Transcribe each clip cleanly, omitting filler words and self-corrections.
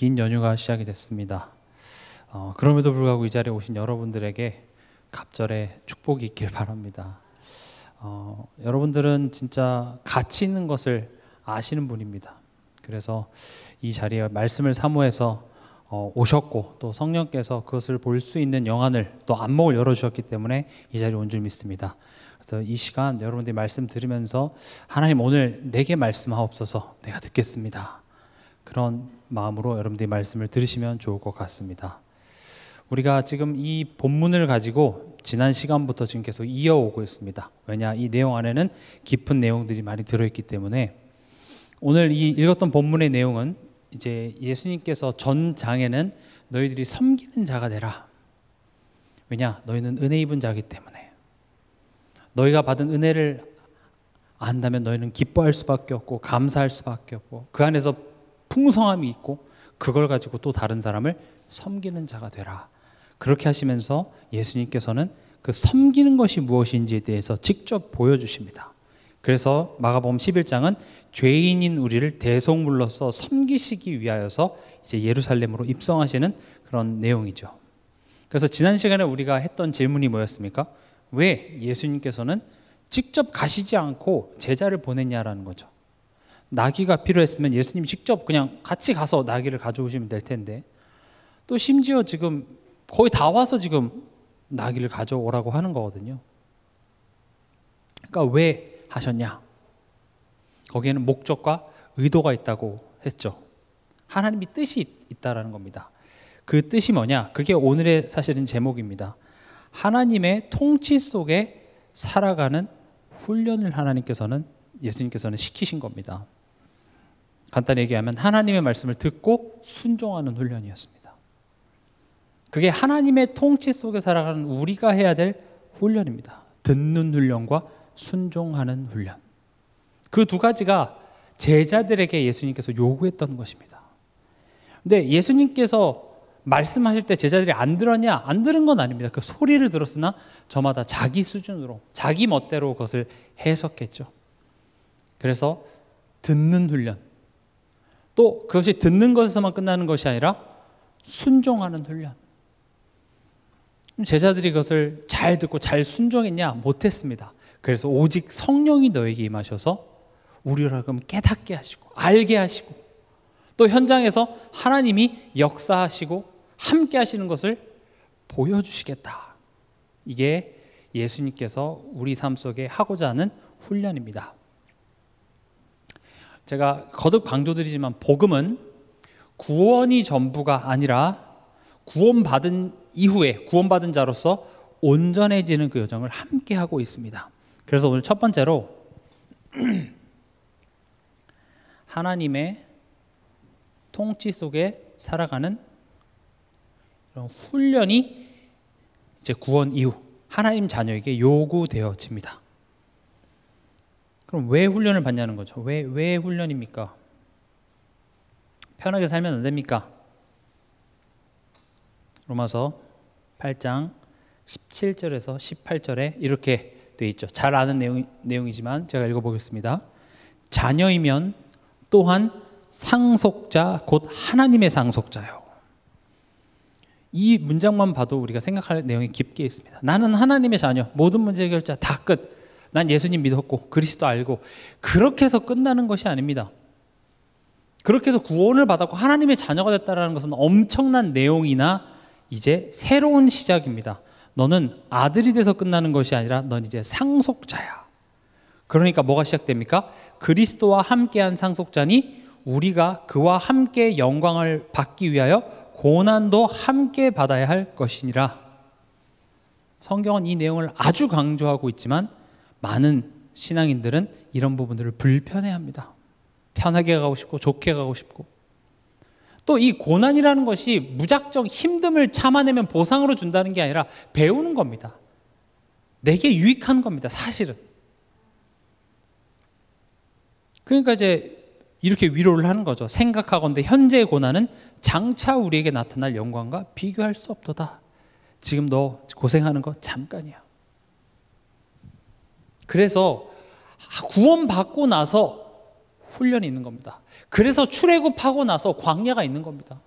긴 연휴가 시작이 됐습니다. 그럼에도 불구하고 이 자리에 오신 여러분들에게 갑절의 축복이 있길 바랍니다. 여러분들은 진짜 가치 있는 것을 아시는 분입니다. 그래서 이 자리에 말씀을 사모해서 오셨고, 또 성령께서 그것을 볼 수 있는 영안을, 또 안목을 열어주셨기 때문에 이 자리에 온 줄 믿습니다. 그래서 이 시간 여러분들이 말씀 들으면서 하나님 오늘 내게 말씀하옵소서, 내가 듣겠습니다, 그런 마음으로 여러분들이 말씀을 들으시면 좋을 것 같습니다. 우리가 지금 이 본문을 가지고 지난 시간부터 지금 계속 이어오고 있습니다. 왜냐, 이 내용 안에는 깊은 내용들이 많이 들어있기 때문에 오늘 이 읽었던 본문의 내용은 이제 예수님께서 전 장에는 너희들이 섬기는 자가 되라. 왜냐, 너희는 은혜 입은 자이기 때문에. 너희가 받은 은혜를 안다면 너희는 기뻐할 수밖에 없고 감사할 수밖에 없고 그 안에서 풍성함이 있고 그걸 가지고 또 다른 사람을 섬기는 자가 되라. 그렇게 하시면서 예수님께서는 그 섬기는 것이 무엇인지에 대해서 직접 보여주십니다. 그래서 마가복음 11장은 죄인인 우리를 대속물로서 섬기시기 위하여서 이제 예루살렘으로 입성하시는 그런 내용이죠. 그래서 지난 시간에 우리가 했던 질문이 뭐였습니까? 왜 예수님께서는 직접 가시지 않고 제자를 보냈냐라는 거죠. 나귀가 필요했으면 예수님이 직접 그냥 같이 가서 나귀를 가져오시면 될 텐데, 또 심지어 지금 거의 다 와서 지금 나귀를 가져오라고 하는 거거든요. 그러니까 왜 하셨냐? 거기에는 목적과 의도가 있다고 했죠. 하나님이 뜻이 있다라는 겁니다. 그 뜻이 뭐냐? 그게 오늘의 사실은 제목입니다. 하나님의 통치 속에 살아가는 훈련을 예수님께서는 시키신 겁니다. 간단히 얘기하면 하나님의 말씀을 듣고 순종하는 훈련이었습니다. 그게 하나님의 통치 속에 살아가는 우리가 해야 될 훈련입니다. 듣는 훈련과 순종하는 훈련. 그 두 가지가 제자들에게 예수님께서 요구했던 것입니다. 근데 예수님께서 말씀하실 때 제자들이 안 들었냐? 안 들은 건 아닙니다. 그 소리를 들었으나 저마다 자기 수준으로, 자기 멋대로 그것을 해석했죠. 그래서 듣는 훈련, 또 그것이 듣는 것에서만 끝나는 것이 아니라 순종하는 훈련. 제자들이 그것을 잘 듣고 잘 순종했냐? 못했습니다. 그래서 오직 성령이 너에게 임하셔서 우리를 하여금 깨닫게 하시고 알게 하시고 또 현장에서 하나님이 역사하시고 함께 하시는 것을 보여주시겠다. 이게 예수님께서 우리 삶 속에 하고자 하는 훈련입니다. 제가 거듭 강조드리지만 복음은 구원이 전부가 아니라 구원받은 이후에 구원받은 자로서 온전해지는 그 여정을 함께 하고 있습니다. 그래서 오늘 첫 번째로 하나님의 통치 속에 살아가는 이런 훈련이 이제 구원 이후 하나님 자녀에게 요구되어집니다. 그럼 왜 훈련을 받냐는 거죠. 왜 훈련입니까? 편하게 살면 안 됩니까? 로마서 8장 17절에서 18절에 이렇게 되어 있죠. 잘 아는 내용이지만 제가 읽어보겠습니다. 자녀이면 또한 상속자 곧 하나님의 상속자요. 이 문장만 봐도 우리가 생각할 내용이 깊게 있습니다. 나는 하나님의 자녀, 모든 문제 해결자 다 끝. 난 예수님 믿었고 그리스도 알고, 그렇게 해서 끝나는 것이 아닙니다. 그렇게 해서 구원을 받았고 하나님의 자녀가 됐다는 것은 엄청난 내용이나 이제 새로운 시작입니다. 너는 아들이 돼서 끝나는 것이 아니라 넌 이제 상속자야. 그러니까 뭐가 시작됩니까? 그리스도와 함께한 상속자니 우리가 그와 함께 영광을 받기 위하여 고난도 함께 받아야 할 것이니라. 성경은 이 내용을 아주 강조하고 있지만 많은 신앙인들은 이런 부분들을 불편해합니다. 편하게 가고 싶고 좋게 가고 싶고, 또 이 고난이라는 것이 무작정 힘듦을 참아내면 보상으로 준다는 게 아니라 배우는 겁니다. 내게 유익한 겁니다, 사실은. 그러니까 이제 이렇게 위로를 하는 거죠. 생각하건대 현재의 고난은 장차 우리에게 나타날 영광과 비교할 수 없도다. 지금 너 고생하는 거 잠깐이야. 그래서 구원받고 나서 훈련이 있는 겁니다. 그래서 출애굽하고 나서 광야가 있는 겁니다.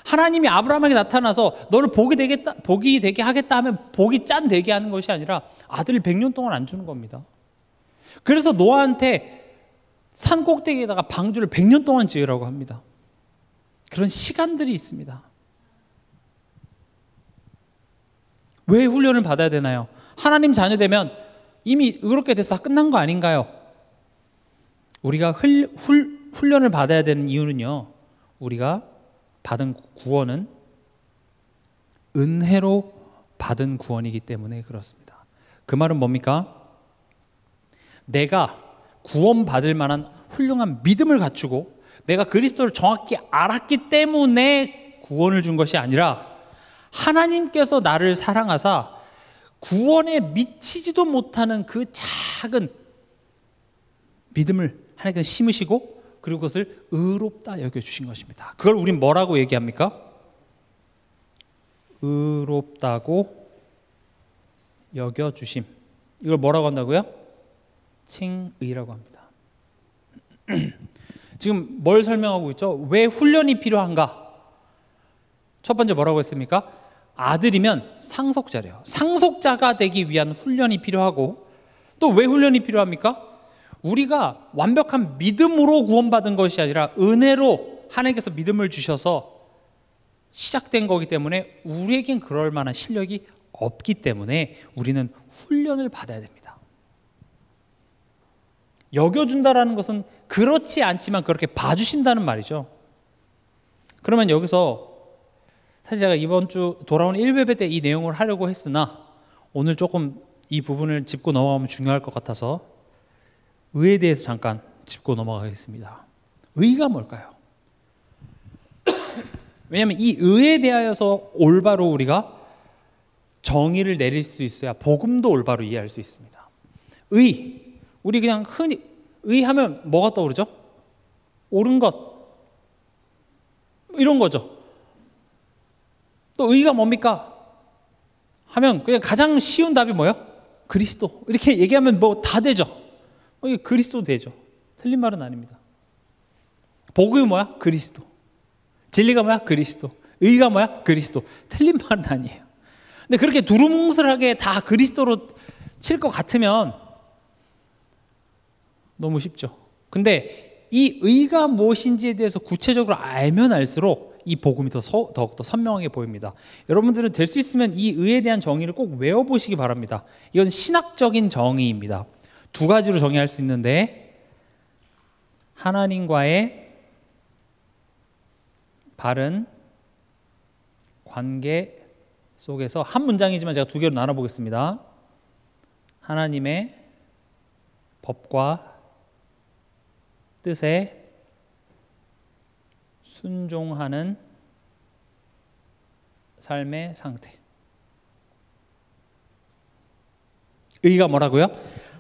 하나님이 아브라함에게 나타나서 너를 복이 되게 하겠다 하면 복이 짠 되게 하는 것이 아니라 아들을 100년 동안 안 주는 겁니다. 그래서 노아한테 산 꼭대기에다가 방주를 100년 동안 지으라고 합니다. 그런 시간들이 있습니다. 왜 훈련을 받아야 되나요? 하나님 자녀 되면 이미 의롭게 돼서 다 끝난 거 아닌가요? 우리가 훈련을 받아야 되는 이유는요, 우리가 받은 구원은 은혜로 받은 구원이기 때문에 그렇습니다. 그 말은 뭡니까? 내가 구원받을 만한 훌륭한 믿음을 갖추고 내가 그리스도를 정확히 알았기 때문에 구원을 준 것이 아니라 하나님께서 나를 사랑하사 구원에 미치지도 못하는 그 작은 믿음을 하나님께서 심으시고 그리고 그것을 의롭다 여겨주신 것입니다. 그걸 우린 뭐라고 얘기합니까? 의롭다고 여겨주심. 이걸 뭐라고 한다고요? 칭의라고 합니다. 지금 뭘 설명하고 있죠? 왜 훈련이 필요한가? 첫 번째 뭐라고 했습니까? 아들이면 상속자래요. 상속자가 되기 위한 훈련이 필요하고, 또 왜 훈련이 필요합니까? 우리가 완벽한 믿음으로 구원받은 것이 아니라 은혜로 하나님께서 믿음을 주셔서 시작된 거기 때문에 우리에겐 그럴 만한 실력이 없기 때문에 우리는 훈련을 받아야 됩니다. 여겨준다라는 것은 그렇지 않지만 그렇게 봐주신다는 말이죠. 그러면 여기서 사실 제가 이번 주 돌아온 1회배 때 이 내용을 하려고 했으나 오늘 조금 이 부분을 짚고 넘어가면 중요할 것 같아서 의에 대해서 잠깐 짚고 넘어가겠습니다. 의가 뭘까요? 왜냐하면 이 의에 대하여서 올바로 우리가 정의를 내릴 수 있어야 복음도 올바로 이해할 수 있습니다. 의, 우리 그냥 흔히 의하면 뭐가 떠오르죠? 옳은 것, 이런 거죠. 또 의가 뭡니까? 하면 그냥 가장 쉬운 답이 뭐예요? 그리스도. 이렇게 얘기하면 뭐 다 되죠. 그리스도 되죠. 틀린 말은 아닙니다. 복음이 뭐야? 그리스도. 진리가 뭐야? 그리스도. 의가 뭐야? 그리스도. 틀린 말은 아니에요. 근데 그렇게 두루뭉술하게 다 그리스도로 칠 것 같으면 너무 쉽죠. 근데 이 의가 무엇인지에 대해서 구체적으로 알면 알수록 이 복음이 더욱더 선명하게 보입니다. 여러분들은 될 수 있으면 이 의에 대한 정의를 꼭 외워보시기 바랍니다. 이건 신학적인 정의입니다. 두 가지로 정의할 수 있는데, 하나님과의 바른 관계 속에서, 한 문장이지만 제가 두 개로 나눠보겠습니다. 하나님의 법과 뜻에 순종하는 삶의 상태. 의가 뭐라고요?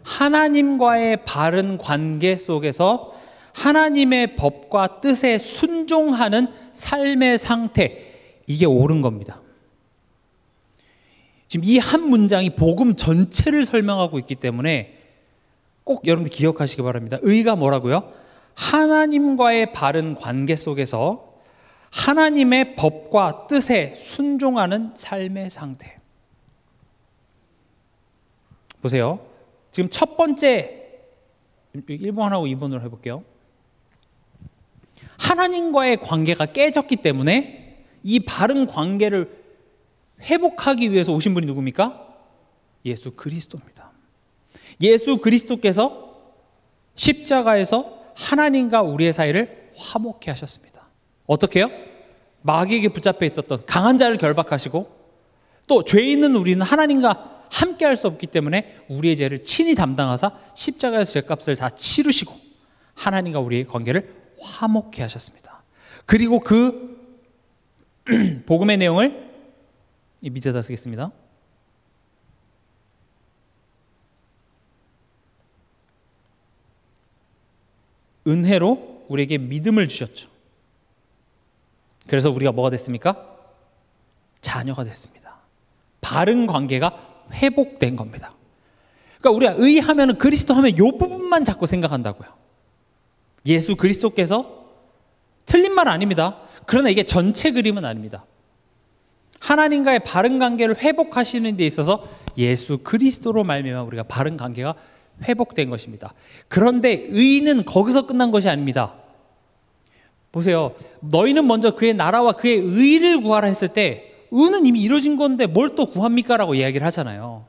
하나님과의 바른 관계 속에서 하나님의 법과 뜻에 순종하는 삶의 상태, 이게 옳은 겁니다. 지금 이 한 문장이 복음 전체를 설명하고 있기 때문에 꼭 여러분들 기억하시기 바랍니다. 의가 뭐라고요? 하나님과의 바른 관계 속에서 하나님의 법과 뜻에 순종하는 삶의 상태. 보세요. 지금 첫 번째 1번하고 2번으로 해볼게요. 하나님과의 관계가 깨졌기 때문에 이 바른 관계를 회복하기 위해서 오신 분이 누굽니까? 예수 그리스도입니다. 예수 그리스도께서 십자가에서 하나님과 우리의 사이를 화목케 하셨습니다. 어떻게 해요? 마귀에게 붙잡혀 있었던 강한 자를 결박하시고, 또 죄 있는 우리는 하나님과 함께 할 수 없기 때문에 우리의 죄를 친히 담당하사 십자가에서 죄값을 다 치르시고 하나님과 우리의 관계를 화목케 하셨습니다. 그리고 그 복음의 내용을 이 밑에다 쓰겠습니다. 은혜로 우리에게 믿음을 주셨죠. 그래서 우리가 뭐가 됐습니까? 자녀가 됐습니다. 바른 관계가 회복된 겁니다. 그러니까 우리가 의하면, 그리스도 하면 이 부분만 자꾸 생각한다고요. 예수 그리스도께서, 틀린 말 아닙니다. 그러나 이게 전체 그림은 아닙니다. 하나님과의 바른 관계를 회복하시는 데 있어서 예수 그리스도로 말미암아 우리가 바른 관계가 회복된 것입니다. 그런데 의는 거기서 끝난 것이 아닙니다. 보세요. 너희는 먼저 그의 나라와 그의 의를 구하라 했을 때 의는 이미 이루어진 건데 뭘 또 구합니까? 라고 이야기를 하잖아요.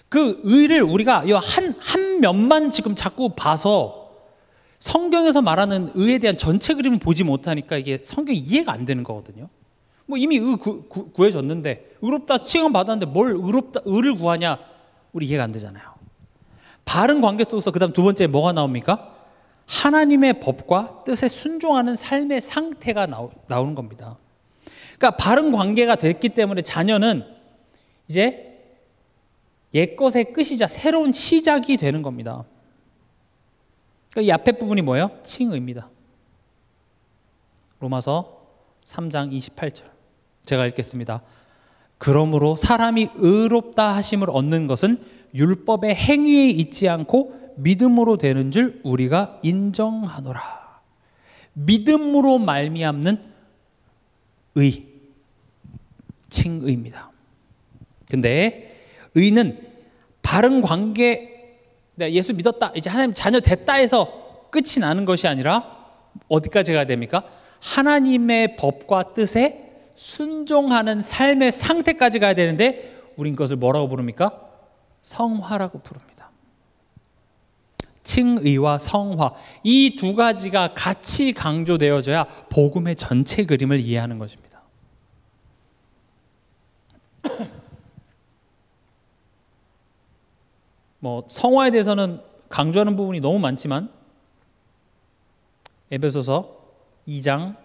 그 의를 우리가 한 면만 지금 자꾸 봐서 성경에서 말하는 의에 대한 전체 그림을 보지 못하니까 이게 성경이 이해가 안 되는 거거든요. 뭐 이미 의 구해졌는데 의롭다 칭함 받았는데 뭘 의를 구하냐? 우리 이해가 안 되잖아요. 바른 관계 속에서 그다음 두 번째 뭐가 나옵니까? 하나님의 법과 뜻에 순종하는 삶의 상태가 나오는 겁니다. 그러니까 바른 관계가 됐기 때문에 자녀는 이제 옛것의 끝이자 새로운 시작이 되는 겁니다. 그러니까 이 앞에 부분이 뭐예요? 칭의입니다. 로마서 3장 28절 제가 읽겠습니다. 그러므로 사람이 의롭다 하심을 얻는 것은 율법의 행위에 있지 않고 믿음으로 되는 줄 우리가 인정하노라. 믿음으로 말미암는 의, 칭의입니다. 근데 의는 바른 관계, 내가 예수 믿었다, 이제 하나님 자녀 됐다 해서 끝이 나는 것이 아니라 어디까지 가야 됩니까? 하나님의 법과 뜻에 순종하는 삶의 상태까지 가야 되는데 우린 그것을 뭐라고 부릅니까? 성화라고 부릅니다. 칭의와 성화, 이 두 가지가 같이 강조되어져야 복음의 전체 그림을 이해하는 것입니다. 뭐 성화에 대해서는 강조하는 부분이 너무 많지만 에베소서 2장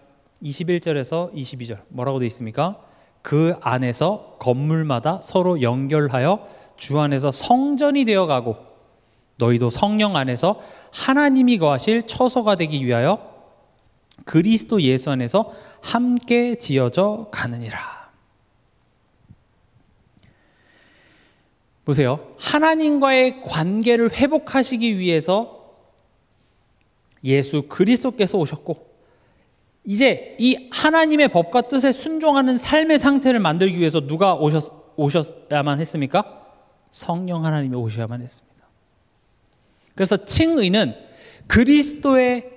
21절에서 22절 뭐라고 되어 있습니까? 그 안에서 건물마다 서로 연결하여 주 안에서 성전이 되어가고 너희도 성령 안에서 하나님이 거하실 처소가 되기 위하여 그리스도 예수 안에서 함께 지어져 가느니라. 보세요. 하나님과의 관계를 회복하시기 위해서 예수 그리스도께서 오셨고 이제 이 하나님의 법과 뜻에 순종하는 삶의 상태를 만들기 위해서 누가 오셔야만 했습니까? 성령 하나님이 오셔야만 했습니다. 그래서 칭의는 그리스도의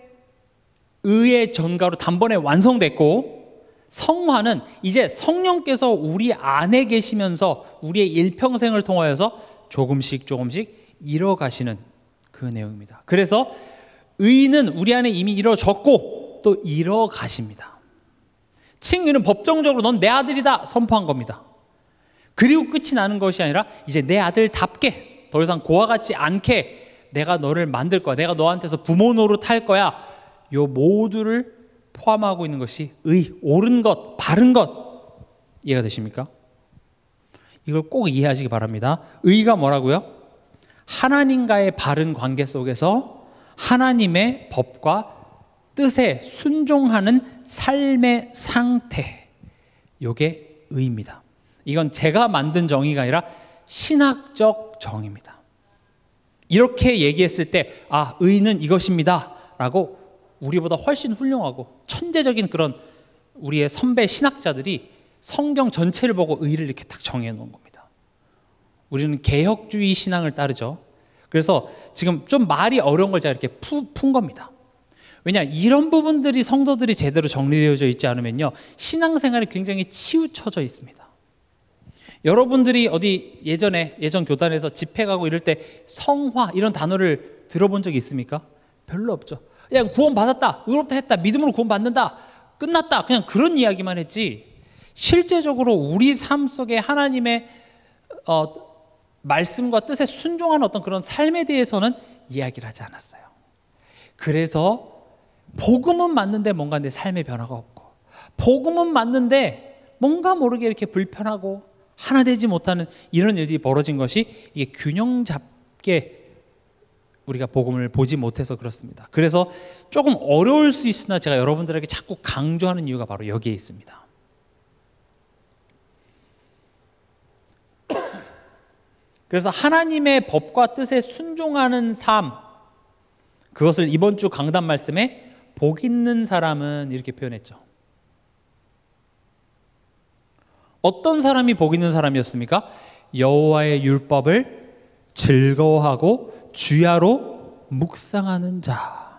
의의 전가로 단번에 완성됐고 성화는 이제 성령께서 우리 안에 계시면서 우리의 일평생을 통하여서 조금씩 이뤄가시는 그 내용입니다. 그래서 의는 우리 안에 이미 이루어졌고 또 이뤄가십니다. 칭의는 법정적으로 넌 내 아들이다 선포한 겁니다. 그리고 끝이 나는 것이 아니라 이제 내 아들답게 더 이상 고와 같지 않게 내가 너를 만들 거야. 내가 너한테서 부모 노릇 할 거야. 요 모두를 포함하고 있는 것이 의, 옳은 것, 바른 것. 이해가 되십니까? 이걸 꼭 이해하시기 바랍니다. 의가 뭐라고요? 하나님과의 바른 관계 속에서 하나님의 법과 뜻에 순종하는 삶의 상태. 이게 의입니다. 이건 제가 만든 정의가 아니라 신학적 정의입니다. 이렇게 얘기했을 때 아, 의는 이것입니다 라고 우리보다 훨씬 훌륭하고 천재적인 그런 우리의 선배 신학자들이 성경 전체를 보고 의를 이렇게 딱 정해 놓은 겁니다. 우리는 개혁주의 신앙을 따르죠. 그래서 지금 좀 말이 어려운 걸 제가 이렇게 푼 겁니다. 왜냐, 이런 부분들이 성도들이 제대로 정리되어져 있지 않으면요 신앙생활이 굉장히 치우쳐져 있습니다. 여러분들이 어디 예전 교단에서 집회 가고 이럴 때 성화 이런 단어를 들어본 적이 있습니까? 별로 없죠. 그냥 구원 받았다, 의롭다 했다, 믿음으로 구원 받는다, 끝났다, 그냥 그런 이야기만 했지 실제적으로 우리 삶 속에 하나님의 말씀과 뜻에 순종하는 어떤 그런 삶에 대해서는 이야기를 하지 않았어요. 그래서 복음은 맞는데 뭔가 내 삶의 변화가 없고, 복음은 맞는데 뭔가 모르게 이렇게 불편하고 하나 되지 못하는 이런 일들이 벌어진 것이 이게 균형 잡게 우리가 복음을 보지 못해서 그렇습니다. 그래서 조금 어려울 수 있으나 제가 여러분들에게 자꾸 강조하는 이유가 바로 여기에 있습니다. 그래서 하나님의 법과 뜻에 순종하는 삶, 그것을 이번 주 강단 말씀에 복 있는 사람은 이렇게 표현했죠. 어떤 사람이 복 있는 사람이었습니까? 여호와의 율법을 즐거워하고 주야로 묵상하는 자.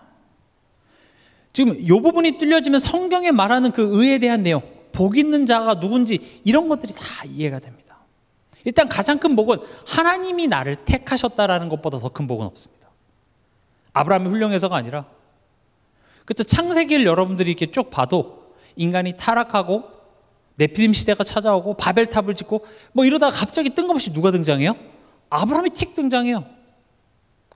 지금 이 부분이 뚫려지면 성경에 말하는 그 의에 대한 내용, 복 있는 자가 누군지 이런 것들이 다 이해가 됩니다. 일단 가장 큰 복은 하나님이 나를 택하셨다라는 것보다 더 큰 복은 없습니다. 아브라함이 훌륭해서가 아니라, 그렇죠? 창세기를 여러분들이 이렇게 쭉 봐도 인간이 타락하고 네피림 시대가 찾아오고 바벨탑을 짓고 뭐 이러다가 갑자기 뜬금없이 누가 등장해요? 아브라함이 틱 등장해요.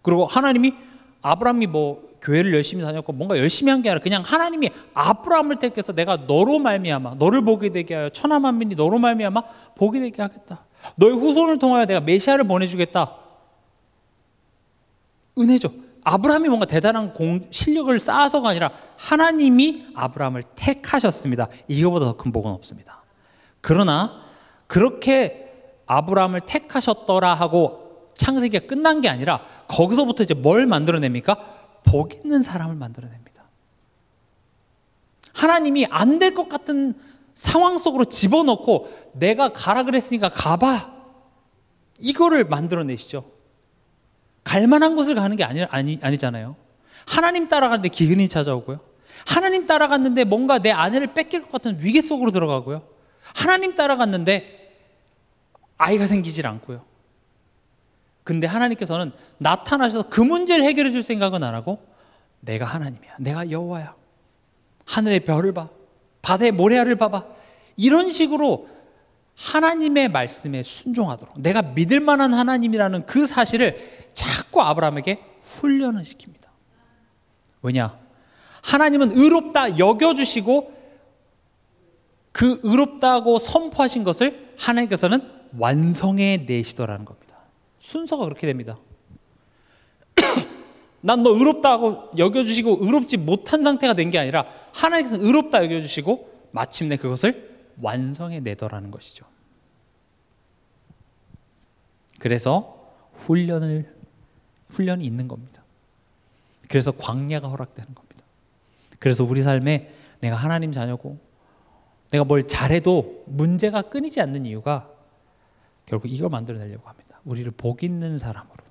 그리고 하나님이 아브라함이 뭐 교회를 열심히 다녔고 뭔가 열심히 한 게 아니라 그냥 하나님이 아브라함을 택해서 내가 너로 말미암아 너를 보게 되게 하여 천하 만민이 너로 말미암아 보게 되게 하겠다. 너의 후손을 통하여 내가 메시아를 보내주겠다. 은혜죠. 아브라함이 뭔가 대단한 실력을 쌓아서가 아니라 하나님이 아브라함을 택하셨습니다. 이거보다 더 큰 복은 없습니다. 그러나 그렇게 아브라함을 택하셨더라 하고 창세기가 끝난 게 아니라 거기서부터 이제 뭘 만들어냅니까? 복 있는 사람을 만들어냅니다. 하나님이 안 될 것 같은 상황 속으로 집어넣고 내가 가라 그랬으니까 가봐. 이거를 만들어내시죠. 갈 만한 곳을 가는 게 아니잖아요. 하나님 따라갔는데 기근이 찾아오고요. 하나님 따라갔는데 뭔가 내 아내를 뺏길 것 같은 위기 속으로 들어가고요. 하나님 따라갔는데 아이가 생기질 않고요. 근데 하나님께서는 나타나셔서 그 문제를 해결해 줄 생각은 안 하고 내가 하나님이야. 내가 여호와야. 하늘의 별을 봐. 바다의 모래알을 봐봐. 이런 식으로 하나님의 말씀에 순종하도록 내가 믿을 만한 하나님이라는 그 사실을 자꾸 아브라함에게 훈련을 시킵니다. 왜냐? 하나님은 의롭다 여겨주시고 그 의롭다고 선포하신 것을 하나님께서는 완성해 내시더라는 겁니다. 순서가 그렇게 됩니다. 난 너 의롭다고 여겨주시고 의롭지 못한 상태가 된 게 아니라 하나님께서는 의롭다 여겨주시고 마침내 그것을 완성해 내더라는 것이죠. 그래서 훈련이 있는 겁니다. 그래서 광야가 허락되는 겁니다. 그래서 우리 삶에 내가 하나님 자녀고 내가 뭘 잘해도 문제가 끊이지 않는 이유가 결국 이걸 만들어내려고 합니다. 우리를 복 있는 사람으로.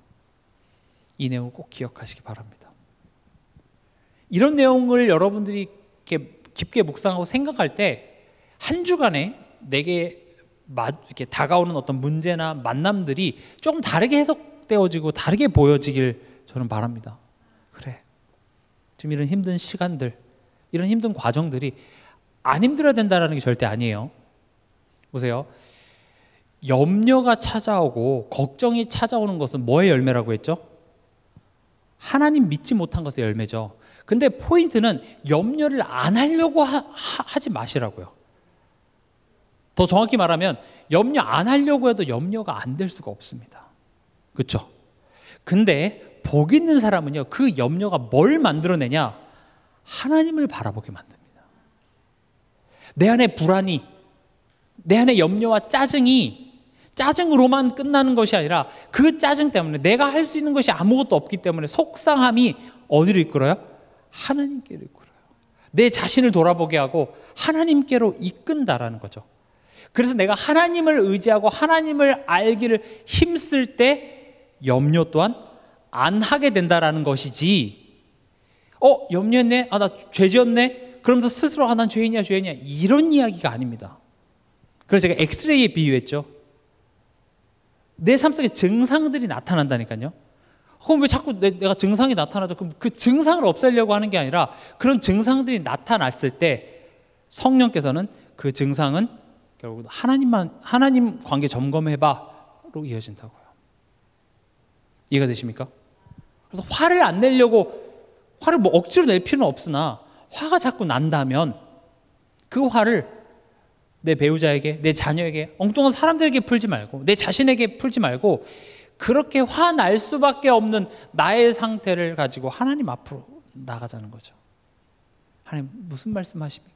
이 내용을 꼭 기억하시기 바랍니다. 이런 내용을 여러분들이 이렇게 깊게 묵상하고 생각할 때 한 주간에 내게 이렇게 다가오는 어떤 문제나 만남들이 조금 다르게 해석되어지고 다르게 보여지길 저는 바랍니다. 그래, 지금 이런 힘든 시간들, 이런 힘든 과정들이 안 힘들어야 된다는 게 절대 아니에요. 보세요. 염려가 찾아오고 걱정이 찾아오는 것은 뭐의 열매라고 했죠? 하나님 믿지 못한 것의 열매죠. 근데 포인트는 염려를 안 하려고 하지 마시라고요. 더 정확히 말하면 염려 안 하려고 해도 염려가 안 될 수가 없습니다. 그렇죠? 근데 복 있는 사람은요, 그 염려가 뭘 만들어내냐? 하나님을 바라보게 만듭니다. 내 안에 불안이, 내 안에 염려와 짜증으로만 끝나는 것이 아니라 그 짜증 때문에 내가 할 수 있는 것이 아무것도 없기 때문에 속상함이 어디로 이끌어요? 하나님께로 이끌어요. 내 자신을 돌아보게 하고 하나님께로 이끈다라는 거죠. 그래서 내가 하나님을 의지하고 하나님을 알기를 힘쓸 때 염려 또한 안 하게 된다라는 것이지, 염려했네? 나 죄 지었네? 그러면서 스스로 난 죄인이야 이런 이야기가 아닙니다. 그래서 제가 엑스레이에 비유했죠. 내 삶 속에 증상들이 나타난다니까요. 그럼 왜 자꾸 내가 증상이 나타나죠? 그럼 그 증상을 없애려고 하는 게 아니라 그런 증상들이 나타났을 때 성령께서는 그 증상은 결국 하나님 관계 점검해봐로 이어진다고요. 이해가 되십니까? 그래서 화를 안 내려고 화를 뭐 억지로 낼 필요는 없으나 화가 자꾸 난다면 그 화를 내 배우자에게, 내 자녀에게, 엉뚱한 사람들에게 풀지 말고 내 자신에게 풀지 말고 그렇게 화날 수밖에 없는 나의 상태를 가지고 하나님 앞으로 나가자는 거죠. 하나님 무슨 말씀하십니까?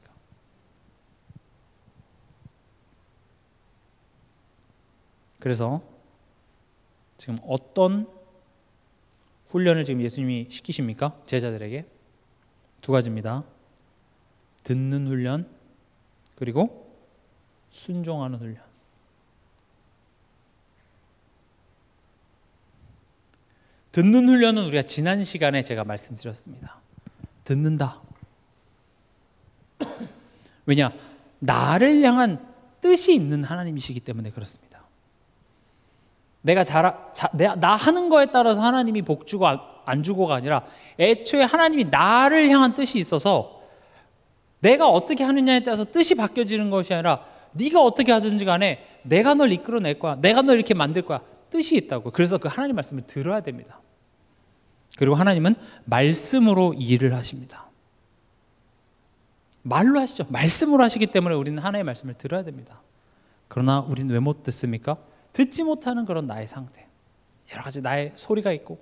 그래서 지금 어떤 훈련을 지금 예수님이 시키십니까? 제자들에게 두 가지입니다. 듣는 훈련, 그리고 순종하는 훈련. 듣는 훈련은 우리가 지난 시간에 제가 말씀드렸습니다. 듣는다. 왜냐? 나를 향한 뜻이 있는 하나님이시기 때문에 그렇습니다. 나 하는 거에 따라서 하나님이 복 주고 안 주고가 아니라 애초에 하나님이 나를 향한 뜻이 있어서 내가 어떻게 하느냐에 따라서 뜻이 바뀌어지는 것이 아니라 네가 어떻게 하든지 간에 내가 널 이끌어낼 거야. 내가 널 이렇게 만들 거야. 뜻이 있다고. 그래서 그 하나님 말씀을 들어야 됩니다. 그리고 하나님은 말씀으로 일을 하십니다. 말로 하시죠. 말씀으로 하시기 때문에 우리는 하나님의 말씀을 들어야 됩니다. 그러나 우리는 왜 못 듣습니까? 듣지 못하는 그런 나의 상태, 여러 가지 나의 소리가 있고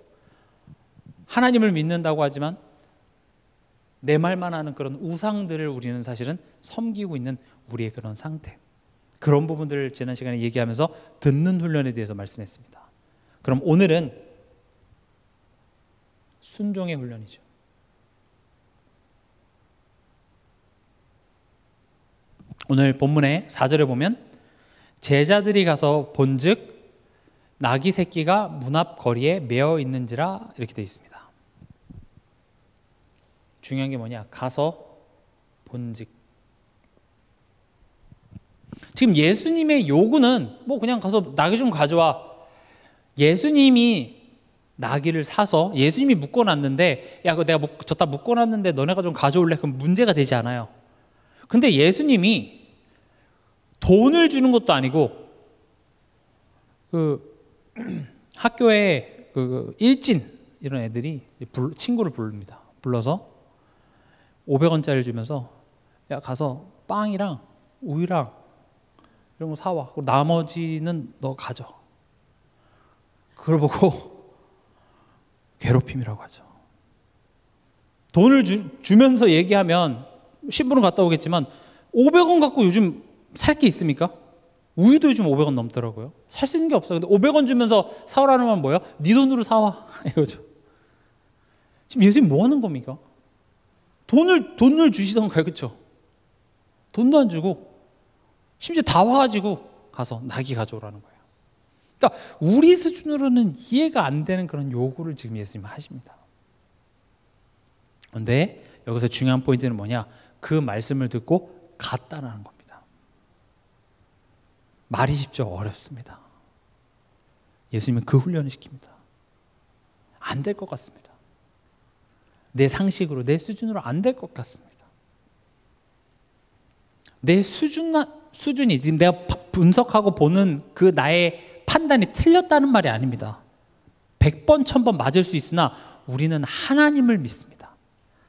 하나님을 믿는다고 하지만 내 말만 하는 그런 우상들을 우리는 사실은 섬기고 있는 우리의 그런 상태, 그런 부분들을 지난 시간에 얘기하면서 듣는 훈련에 대해서 말씀했습니다. 그럼 오늘은 순종의 훈련이죠. 오늘 본문의 4절에 보면 제자들이 가서 본즉 나귀 새끼가 문 앞 거리에 메어 있는지라 이렇게 되어 있습니다. 중요한 게 뭐냐? 가서 본즉. 지금 예수님의 요구는 뭐 그냥 가서 나귀 좀 가져와. 예수님이 나귀를 사서 예수님이 묶어놨는데 야, 그거 내가 줬다 묶어놨는데 너네가 좀 가져올래? 그럼 문제가 되지 않아요. 근데 예수님이 돈을 주는 것도 아니고 학교에 일진 이런 애들이 친구를 부릅니다. 불러서 500원짜리를 주면서 야, 가서 빵이랑 우유랑 이런 거 사와. 그리고 나머지는 너 가져. 그걸 보고 괴롭힘이라고 하죠. 돈을 주면서 얘기하면 신부는 갔다 오겠지만 500원 갖고 요즘 살 게 있습니까? 우유도 요즘 500원 넘더라고요. 살 수 있는 게 없어요. 근데 500원 주면서 사오라는 건 뭐예요? 네 돈으로 사와 이거죠. 지금 예수님 뭐 하는 겁니까? 돈을 주시던가요, 그렇죠? 돈도 안 주고 심지어 다 와가지고 가서 나귀 가져오라는 거예요. 그러니까 우리 수준으로는 이해가 안 되는 그런 요구를 지금 예수님 하십니다. 그런데 여기서 중요한 포인트는 뭐냐? 그 말씀을 듣고 갔다라는 겁니다. 말이 쉽죠? 어렵습니다. 예수님은 그 훈련을 시킵니다. 안 될 것 같습니다. 내 상식으로, 내 수준으로 안 될 것 같습니다. 내 수준이 지금 내가 분석하고 보는 그 나의 판단이 틀렸다는 말이 아닙니다. 100번, 1000번 맞을 수 있으나 우리는 하나님을 믿습니다.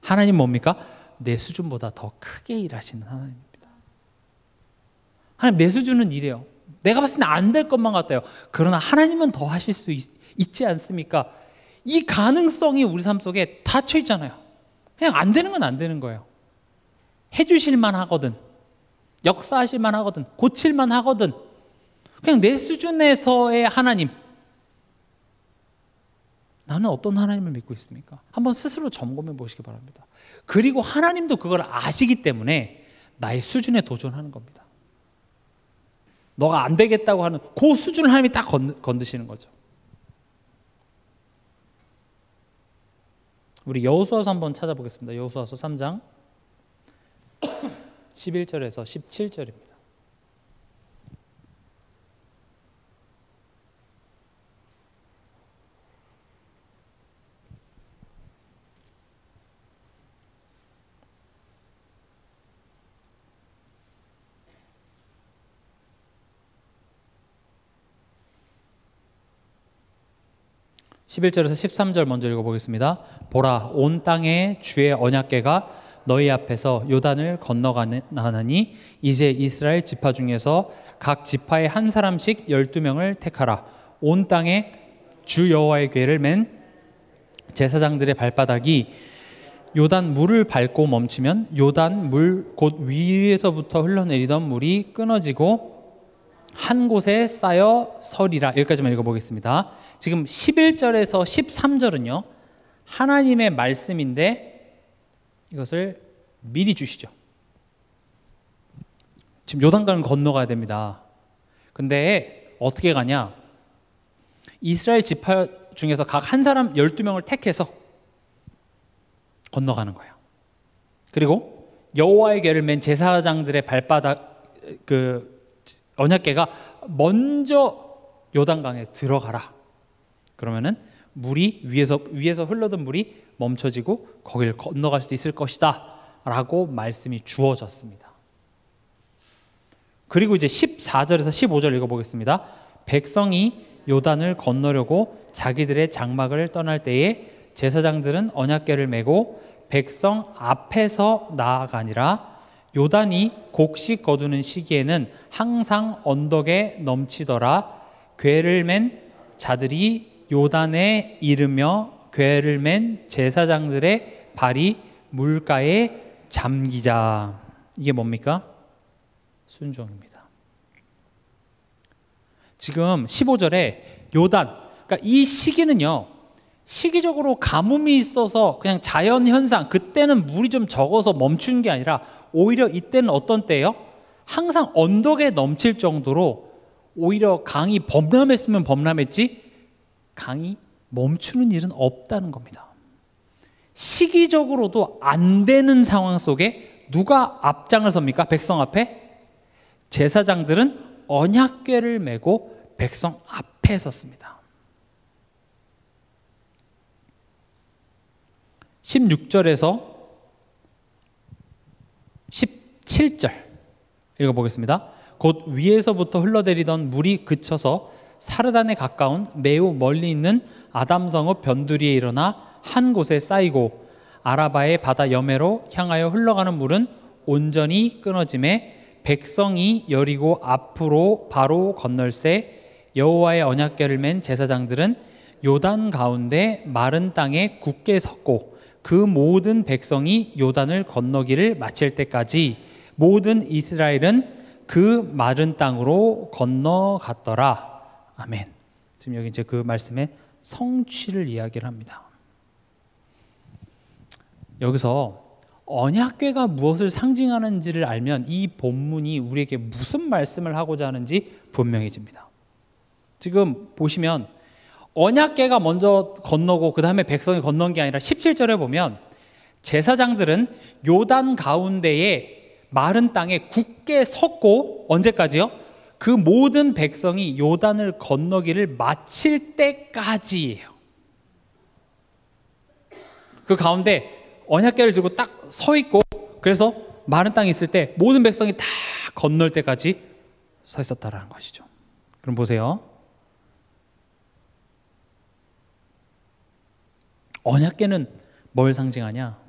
하나님 뭡니까? 내 수준보다 더 크게 일하시는 하나님입니다. 하나님 내 수준은 이래요. 내가 봤을 때 안 될 것만 같아요. 그러나 하나님은 더 하실 수 있지 않습니까? 이 가능성이 우리 삶 속에 닫혀 있잖아요. 그냥 안 되는 건 안 되는 거예요. 해주실만 하거든, 역사하실만 하거든, 고칠만 하거든. 그냥 내 수준에서의 하나님, 나는 어떤 하나님을 믿고 있습니까? 한번 스스로 점검해 보시기 바랍니다. 그리고 하나님도 그걸 아시기 때문에 나의 수준에 도전하는 겁니다. 너가 안 되겠다고 하는 그 수준을 하나님이 딱 건드시는 거죠. 우리 여호수아서 한번 찾아보겠습니다. 여호수아서 3장 11절에서 17절입니다. (11절에서) (13절) 먼저 읽어보겠습니다. 보라, 온 땅에 주의 언약궤가 너희 앞에서 요단을 건너가나니 이제 이스라엘 지파 중에서 각 지파에 한 사람씩 12명을 택하라. 온 땅에 주 여호와의 궤를 맨 제사장들의 발바닥이 요단 물을 밟고 멈추면 요단 물 곧 위에서부터 흘러내리던 물이 끊어지고 한 곳에 쌓여 서리라. 여기까지만 읽어보겠습니다. 지금 11절에서 13절은요 하나님의 말씀인데 이것을 미리 주시죠. 지금 요단강을 건너가야 됩니다. 근데 어떻게 가냐? 이스라엘 지파 중에서 각 한 사람 12명을 택해서 건너가는 거예요. 그리고 여호와의 궤를 맨 제사장들의 발바닥 그 언약궤가 먼저 요단강에 들어가라. 그러면은 물이 위에서 흘러던 물이 멈춰지고 거기를 건너갈 수 있을 것이다 라고 말씀이 주어졌습니다. 그리고 이제 14절에서 15절 읽어보겠습니다. 백성이 요단을 건너려고 자기들의 장막을 떠날 때에 제사장들은 언약궤를 메고 백성 앞에서 나아가니라. 요단이 곡식 거두는 시기에는 항상 언덕에 넘치더라. 궤를 맨 자들이 요단에 이르며 궤를 맨 제사장들의 발이 물가에 잠기자. 이게 뭡니까? 순종입니다. 지금 15절에 요단, 그러니까 이 시기는요, 시기적으로 가뭄이 있어서 그냥 자연 현상, 그때는 물이 좀 적어서 멈춘 게 아니라 오히려 이때는 어떤 때예요? 항상 언덕에 넘칠 정도로 오히려 강이 범람했으면 범람했지 강이 멈추는 일은 없다는 겁니다. 시기적으로도 안 되는 상황 속에 누가 앞장을 섭니까? 백성 앞에? 제사장들은 언약궤를 메고 백성 앞에 섰습니다. 16절에서 17절 읽어보겠습니다. 곧 위에서부터 흘러내리던 물이 그쳐서 사르단에 가까운 매우 멀리 있는 아담성읍 변두리에 일어나 한 곳에 쌓이고 아라바의 바다 여매로 향하여 흘러가는 물은 온전히 끊어짐에 백성이 여리고 앞으로 바로 건널새 여호와의 언약궤를 맨 제사장들은 요단 가운데 마른 땅에 굳게 섰고 그 모든 백성이 요단을 건너기를 마칠 때까지 모든 이스라엘은 그 마른 땅으로 건너갔더라. 아멘. 지금 여기 이제 그 말씀의 성취를 이야기를 합니다. 여기서 언약궤가 무엇을 상징하는지를 알면 이 본문이 우리에게 무슨 말씀을 하고자 하는지 분명해집니다. 지금 보시면 언약궤가 먼저 건너고 그 다음에 백성이 건넌 게 아니라 17절에 보면 제사장들은 요단 가운데에 마른 땅에 굳게 섰고 언제까지요? 그 모든 백성이 요단을 건너기를 마칠 때까지예요. 그 가운데 언약궤를 들고 딱 서 있고 그래서 마른 땅에 있을 때 모든 백성이 다 건널 때까지 서 있었다라는 것이죠. 그럼 보세요. 언약궤는 뭘 상징하냐?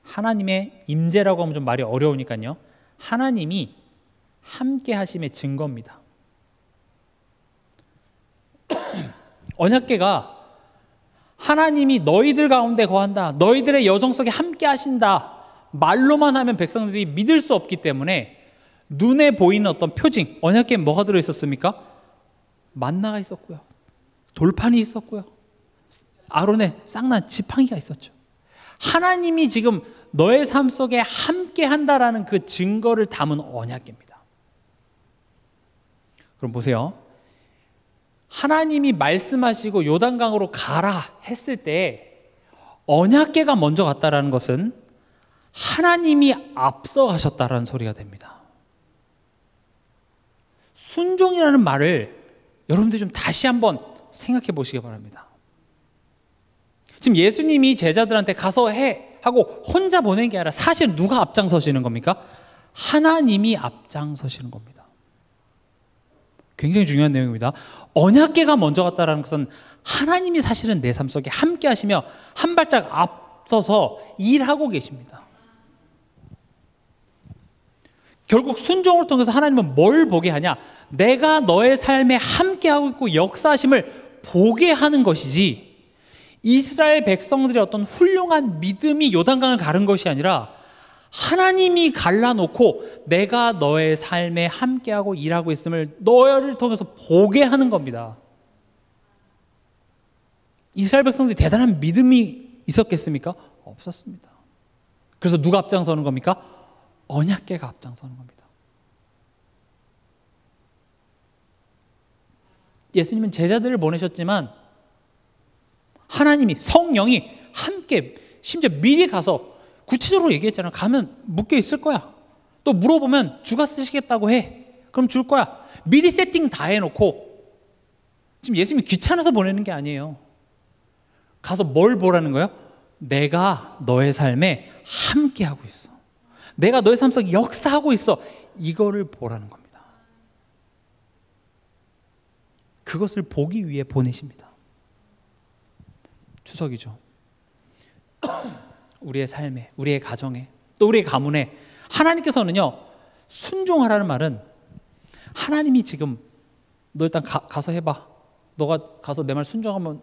하나님의 임재라고 하면 좀 말이 어려우니까요. 하나님이 함께 하심의 증거입니다. 언약궤가 하나님이 너희들 가운데 거한다, 너희들의 여정 속에 함께 하신다 말로만 하면 백성들이 믿을 수 없기 때문에 눈에 보이는 어떤 표징, 언약궤에 뭐가 들어있었습니까? 만나가 있었고요, 돌판이 있었고요, 아론의 쌍난 지팡이가 있었죠. 하나님이 지금 너의 삶 속에 함께 한다라는 그 증거를 담은 언약궤입니다. 그럼 보세요. 하나님이 말씀하시고 요단강으로 가라 했을 때 언약궤가 먼저 갔다라는 것은 하나님이 앞서 가셨다라는 소리가 됩니다. 순종이라는 말을 여러분들 좀 다시 한번 생각해 보시기 바랍니다. 지금 예수님이 제자들한테 가서 해 하고 혼자 보낸 게 아니라 사실 누가 앞장서시는 겁니까? 하나님이 앞장서시는 겁니다. 굉장히 중요한 내용입니다. 언약궤가 먼저 갔다는 것은 하나님이 사실은 내 삶 속에 함께 하시며 한 발짝 앞서서 일하고 계십니다. 결국 순종을 통해서 하나님은 뭘 보게 하냐? 내가 너의 삶에 함께하고 있고 역사하심을 보게 하는 것이지, 이스라엘 백성들의 어떤 훌륭한 믿음이 요단강을 가른 것이 아니라 하나님이 갈라놓고 내가 너의 삶에 함께하고 일하고 있음을 너를 통해서 보게 하는 겁니다. 이스라엘 백성들이 대단한 믿음이 있었겠습니까? 없었습니다. 그래서 누가 앞장서는 겁니까? 언약궤가 앞장서는 겁니다. 예수님은 제자들을 보내셨지만 하나님이, 성령이 함께, 심지어 미리 가서 구체적으로 얘기했잖아요. 가면 묶여 있을 거야. 또 물어보면 주가 쓰시겠다고 해. 그럼 줄 거야. 미리 세팅 다 해놓고, 지금 예수님이 귀찮아서 보내는 게 아니에요. 가서 뭘 보라는 거예요? 내가 너의 삶에 함께 하고 있어. 내가 너의 삶 속에 역사하고 있어. 이거를 보라는 겁니다. 그것을 보기 위해 보내십니다. 추석이죠. 우리의 삶에, 우리의 가정에, 또 우리의 가문에 하나님께서는요, 순종하라는 말은 하나님이 지금 너 일단 가서 해봐. 너가 가서 내 말 순종하면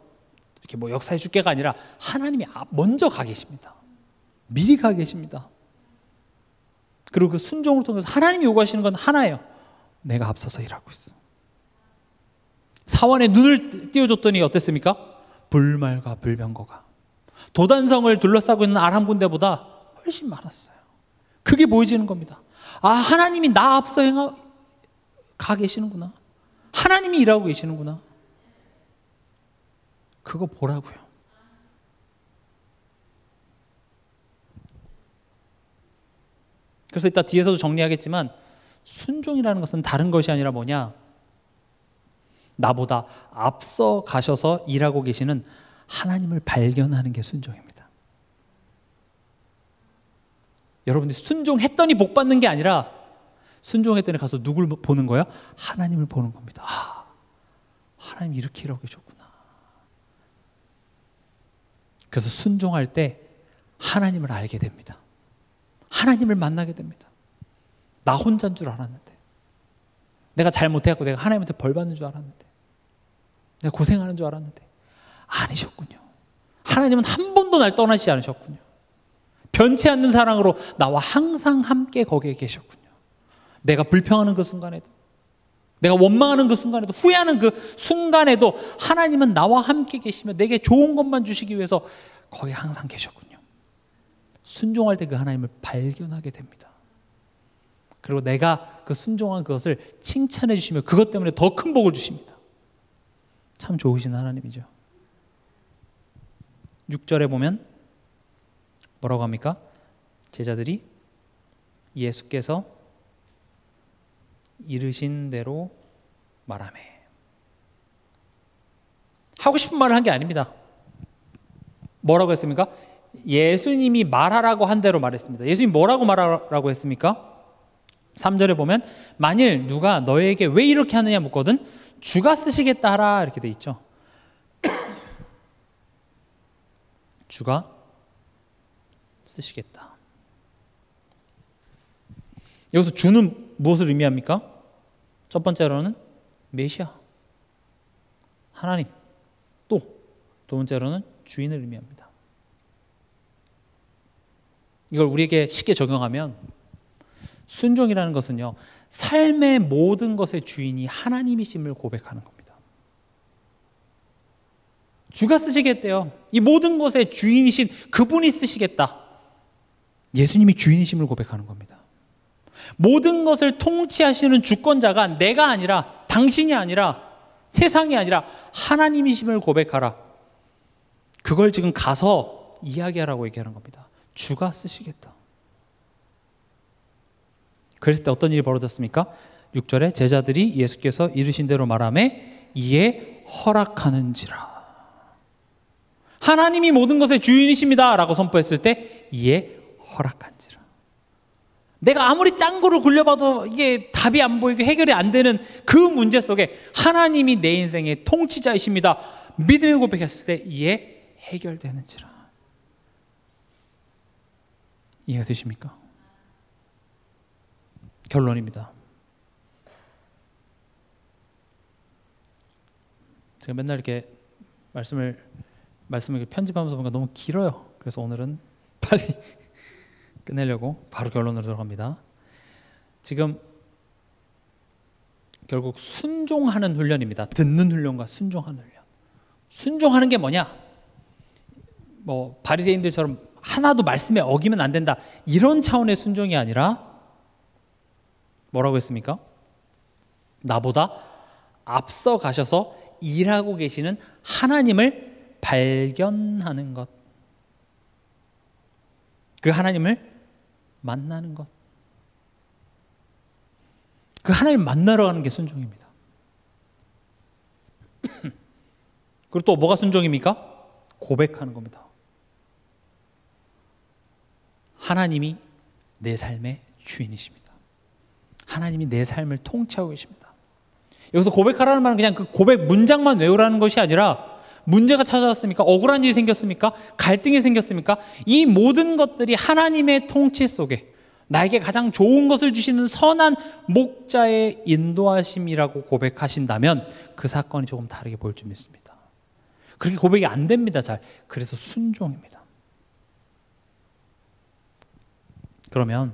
이렇게 뭐 역사해 줄게가 아니라 하나님이 먼저 가 계십니다. 미리 가 계십니다. 그리고 그 순종을 통해서 하나님이 요구하시는 건 하나예요. 내가 앞서서 일하고 있어. 사원에 눈을 띄워줬더니 어땠습니까? 불말과 불병거가 도단성을 둘러싸고 있는 아람 군대보다 훨씬 많았어요. 그게 보여지는 겁니다. 아, 하나님이 나 앞서 가 계시는구나. 하나님이 일하고 계시는구나. 그거 보라고요. 그래서 이따 뒤에서도 정리하겠지만 순종이라는 것은 다른 것이 아니라 뭐냐? 나보다 앞서 가셔서 일하고 계시는 하나님을 발견하는 게 순종입니다. 여러분들이 순종했더니 복 받는 게 아니라 순종했더니 가서 누굴 보는 거예요? 하나님을 보는 겁니다. 아, 하나님이 이렇게 일하고 계셨구나. 그래서 순종할 때 하나님을 알게 됩니다. 하나님을 만나게 됩니다. 나 혼자인 줄 알았는데, 내가 잘못해갖고 내가 하나님한테 벌 받는 줄 알았는데, 내가 고생하는 줄 알았는데 아니셨군요. 하나님은 한 번도 날 떠나지 않으셨군요. 변치 않는 사랑으로 나와 항상 함께 거기에 계셨군요. 내가 불평하는 그 순간에도, 내가 원망하는 그 순간에도, 후회하는 그 순간에도 하나님은 나와 함께 계시며 내게 좋은 것만 주시기 위해서 거기에 항상 계셨군요. 순종할 때 그 하나님을 발견하게 됩니다. 그리고 내가 그 순종한 그것을 칭찬해 주시며 그것 때문에 더 큰 복을 주십니다. 참 좋으신 하나님이죠. 6절에 보면 뭐라고 합니까? 제자들이 예수께서 이르신 대로 말하매. 하고 싶은 말을 한 게 아닙니다. 뭐라고 했습니까? 예수님이 말하라고 한 대로 말했습니다. 예수님이 뭐라고 말하라고 했습니까? 3절에 보면 만일 누가 너에게 왜 이렇게 하느냐 묻거든 주가 쓰시겠다 하라 이렇게 돼 있죠. 주가 쓰시겠다. 여기서 주는 무엇을 의미합니까? 첫 번째로는 메시아, 하나님. 또 두 번째로는 주인을 의미합니다. 이걸 우리에게 쉽게 적용하면 순종이라는 것은요, 삶의 모든 것의 주인이 하나님이심을 고백하는 겁니다. 주가 쓰시겠대요. 이 모든 것의 주인이신 그분이 쓰시겠다. 예수님이 주인이심을 고백하는 겁니다. 모든 것을 통치하시는 주권자가 내가 아니라, 당신이 아니라, 세상이 아니라 하나님이심을 고백하라. 그걸 지금 가서 이야기하라고 얘기하는 겁니다. 주가 쓰시겠다. 그랬을 때 어떤 일이 벌어졌습니까? 6절에 제자들이 예수께서 이르신 대로 말하매 이에 허락하는지라. 하나님이 모든 것의 주인이십니다 라고 선포했을 때 이에 허락한지라. 내가 아무리 짱구를 굴려봐도 이게 답이 안 보이고 해결이 안 되는 그 문제 속에 하나님이 내 인생의 통치자이십니다. 믿음의 고백했을 때 이에 해결되는지라. 이해가 되십니까? 결론입니다. 제가 맨날 이렇게 말씀을 이렇게 편집하면서 보니까 너무 길어요. 그래서 오늘은 빨리 끝내려고 바로 결론으로 들어갑니다. 지금 결국 순종하는 훈련입니다. 듣는 훈련과 순종하는 훈련. 순종하는 게 뭐냐? 뭐 바리새인들처럼 하나도 말씀에 어기면 안 된다 이런 차원의 순종이 아니라 뭐라고 했습니까? 나보다 앞서 가셔서 일하고 계시는 하나님을 발견하는 것. 그 하나님을 만나는 것. 그 하나님 만나러 가는 게 순종입니다. 그리고 또 뭐가 순종입니까? 고백하는 겁니다. 하나님이 내 삶의 주인이십니다. 하나님이 내 삶을 통치하고 계십니다. 여기서 고백하라는 말은 그냥 그 고백 문장만 외우라는 것이 아니라 문제가 찾아왔습니까? 억울한 일이 생겼습니까? 갈등이 생겼습니까? 이 모든 것들이 하나님의 통치 속에 나에게 가장 좋은 것을 주시는 선한 목자의 인도하심이라고 고백하신다면 그 사건이 조금 다르게 보일 줄 믿습니다. 그렇게 고백이 안 됩니다. 잘. 그래서 순종입니다. 그러면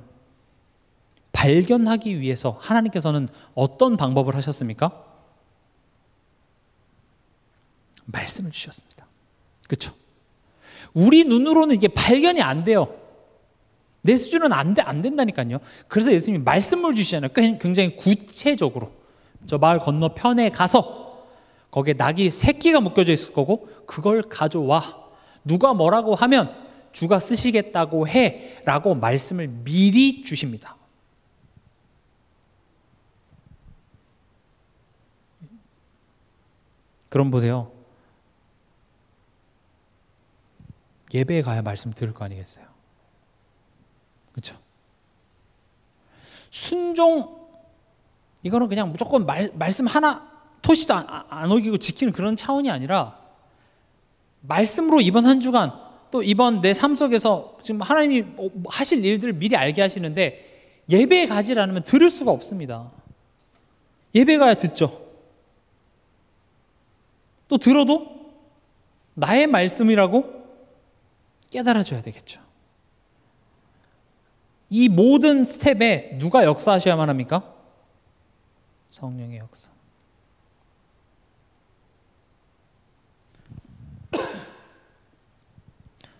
발견하기 위해서 하나님께서는 어떤 방법을 하셨습니까? 말씀을 주셨습니다. 그렇죠? 우리 눈으로는 이게 발견이 안 돼요. 내 수준은 안 된다니까요. 그래서 예수님이 말씀을 주시잖아요. 굉장히 구체적으로. 저 마을 건너편에 가서 거기에 낙이 새끼가 묶여져 있을 거고 그걸 가져와. 누가 뭐라고 하면 주가 쓰시겠다고 해 라고 말씀을 미리 주십니다. 그럼 보세요. 예배에 가야 말씀 들을 거 아니겠어요? 그렇죠? 순종, 이거는 그냥 무조건 말씀 하나 토시도 안 어기고 지키는 그런 차원이 아니라 말씀으로 이번 한 주간 또 이번 내 삶 속에서 지금 하나님이 하실 일들을 미리 알게 하시는데 예배에 가지 않으면 들을 수가 없습니다. 예배 가야 듣죠. 또 들어도 나의 말씀이라고 깨달아줘야 되겠죠. 이 모든 스텝에 누가 역사하셔야만 합니까? 성령의 역사.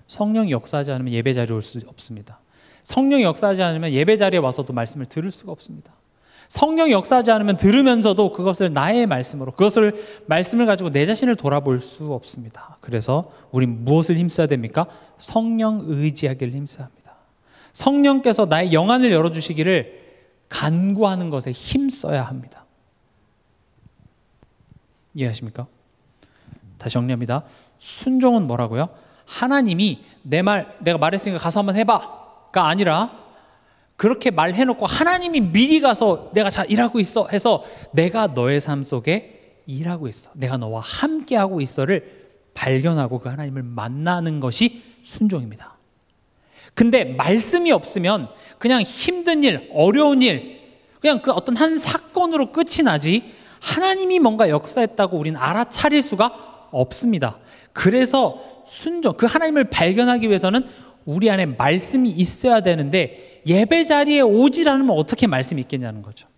성령이 역사하지 않으면 예배 자리에 올 수 없습니다. 성령이 역사하지 않으면 예배 자리에 와서도 말씀을 들을 수가 없습니다. 성령이 역사하지 않으면 들으면서도 그것을 나의 말씀으로, 그것을 말씀을 가지고 내 자신을 돌아볼 수 없습니다. 그래서 우린 무엇을 힘써야 됩니까? 성령 의지하기를 힘써야 합니다. 성령께서 나의 영안을 열어주시기를 간구하는 것에 힘써야 합니다. 이해하십니까? 다시 정리합니다. 순종은 뭐라고요? 하나님이 내가 말했으니까 가서 한번 해봐가 아니라 그렇게 말해놓고 하나님이 미리 가서 내가 자 일하고 있어 해서 내가 너의 삶 속에 일하고 있어, 내가 너와 함께하고 있어를 발견하고 그 하나님을 만나는 것이 순종입니다. 근데 말씀이 없으면 그냥 힘든 일, 어려운 일, 그냥 그 어떤 한 사건으로 끝이 나지 하나님이 뭔가 역사했다고 우리는 알아차릴 수가 없습니다. 그래서 순종, 그 하나님을 발견하기 위해서는 우리 안에 말씀이 있어야 되는데 예배 자리에 오질 않으면 어떻게 말씀이 있겠냐는 거죠.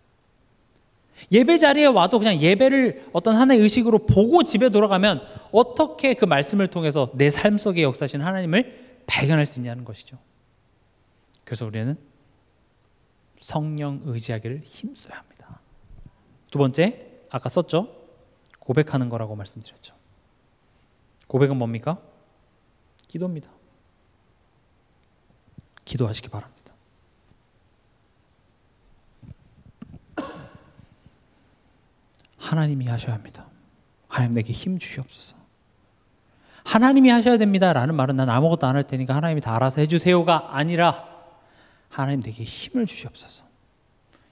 예배 자리에 와도 그냥 예배를 어떤 하나의 의식으로 보고 집에 돌아가면 어떻게 그 말씀을 통해서 내 삶 속에 역사하신 하나님을 발견할 수 있냐는 것이죠. 그래서 우리는 성령 의지하기를 힘써야 합니다. 두 번째, 아까 썼죠? 고백하는 거라고 말씀드렸죠. 고백은 뭡니까? 기도입니다. 기도하시기 바랍니다. 하나님이 하셔야 합니다. 하나님 내게 힘 주시옵소서. 하나님이 하셔야 됩니다 라는 말은 난 아무것도 안 할 테니까 하나님이 다 알아서 해주세요가 아니라 하나님 내게 힘을 주시옵소서.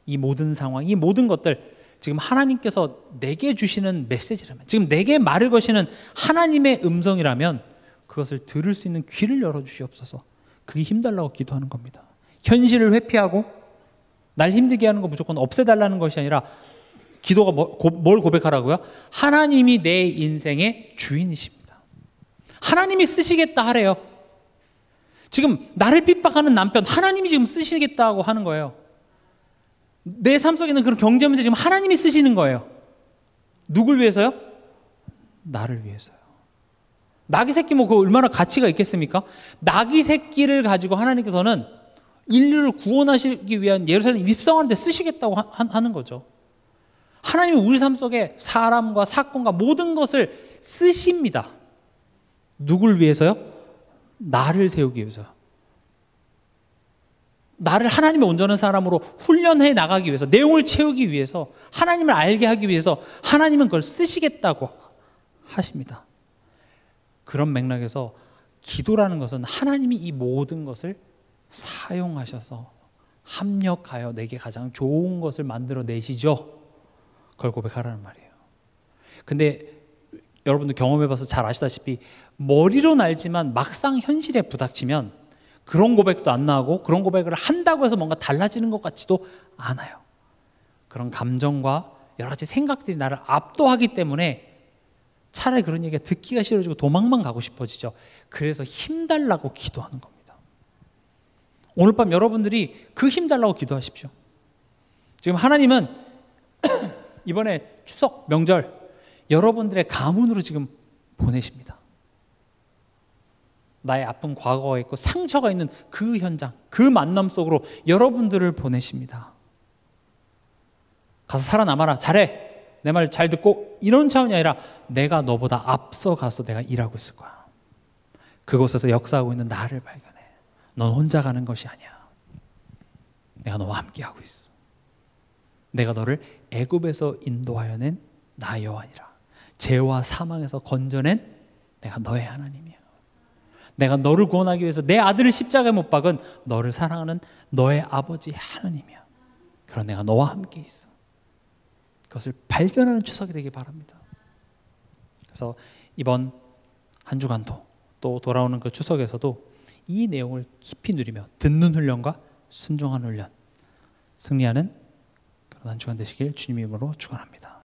이 모든 상황, 이 모든 것들 지금 하나님께서 내게 주시는 메시지라면, 지금 내게 말을 거시는 하나님의 음성이라면 그것을 들을 수 있는 귀를 열어주시옵소서. 그게 힘달라고 기도하는 겁니다. 현실을 회피하고 날 힘들게 하는 거 무조건 없애달라는 것이 아니라 기도가 뭘 고백하라고요? 하나님이 내 인생의 주인이십니다. 하나님이 쓰시겠다 하래요. 지금 나를 핍박하는 남편 하나님이 지금 쓰시겠다고 하는 거예요. 내 삶 속에 있는 그런 경제 문제 지금 하나님이 쓰시는 거예요. 누굴 위해서요? 나를 위해서요. 낙이 새끼 뭐 그거 얼마나 가치가 있겠습니까? 낙이 새끼를 가지고 하나님께서는 인류를 구원하시기 위한 예루살렘 입성하는 데 쓰시겠다고 하는 거죠. 하나님은 우리 삶 속에 사람과 사건과 모든 것을 쓰십니다. 누굴 위해서요? 나를 세우기 위해서요. 나를 하나님의 온전한 사람으로 훈련해 나가기 위해서, 내용을 채우기 위해서, 하나님을 알게 하기 위해서 하나님은 그걸 쓰시겠다고 하십니다. 그런 맥락에서 기도라는 것은 하나님이 이 모든 것을 사용하셔서 합력하여 내게 가장 좋은 것을 만들어 내시죠. 그걸 고백하라는 말이에요. 근데 여러분들 경험해봐서 잘 아시다시피 머리로는 알지만 막상 현실에 부닥치면 그런 고백도 안 나오고 그런 고백을 한다고 해서 뭔가 달라지는 것 같지도 않아요. 그런 감정과 여러 가지 생각들이 나를 압도하기 때문에 차라리 그런 얘기가 듣기가 싫어지고 도망만 가고 싶어지죠. 그래서 힘달라고 기도하는 겁니다. 오늘 밤 여러분들이 그 힘달라고 기도하십시오. 지금 하나님은 이번에 추석 명절 여러분들의 가문으로 지금 보내십니다. 나의 아픈 과거가 있고 상처가 있는 그 현장, 그 만남 속으로 여러분들을 보내십니다. 가서 살아남아라, 잘해, 내 말 잘 듣고, 이런 차원이 아니라 내가 너보다 앞서 가서 내가 일하고 있을 거야. 그곳에서 역사하고 있는 나를 발견해. 넌 혼자 가는 것이 아니야. 내가 너와 함께 하고 있어. 내가 너를 애굽에서 인도하여 낸 나 여호와니라. 죄와 사망에서 건져낸 내가 너의 하나님이야. 내가 너를 구원하기 위해서 내 아들을 십자가에 못 박은 너를 사랑하는 너의 아버지 하나님이야. 그럼 내가 너와 함께 있어. 그것을 발견하는 추석이 되길 바랍니다. 그래서 이번 한 주간도 또 돌아오는 그 추석에서도 이 내용을 깊이 누리며 듣는 훈련과 순종하는 훈련, 승리하는 그런 한 주간 되시길 주님 이름으로 축원합니다.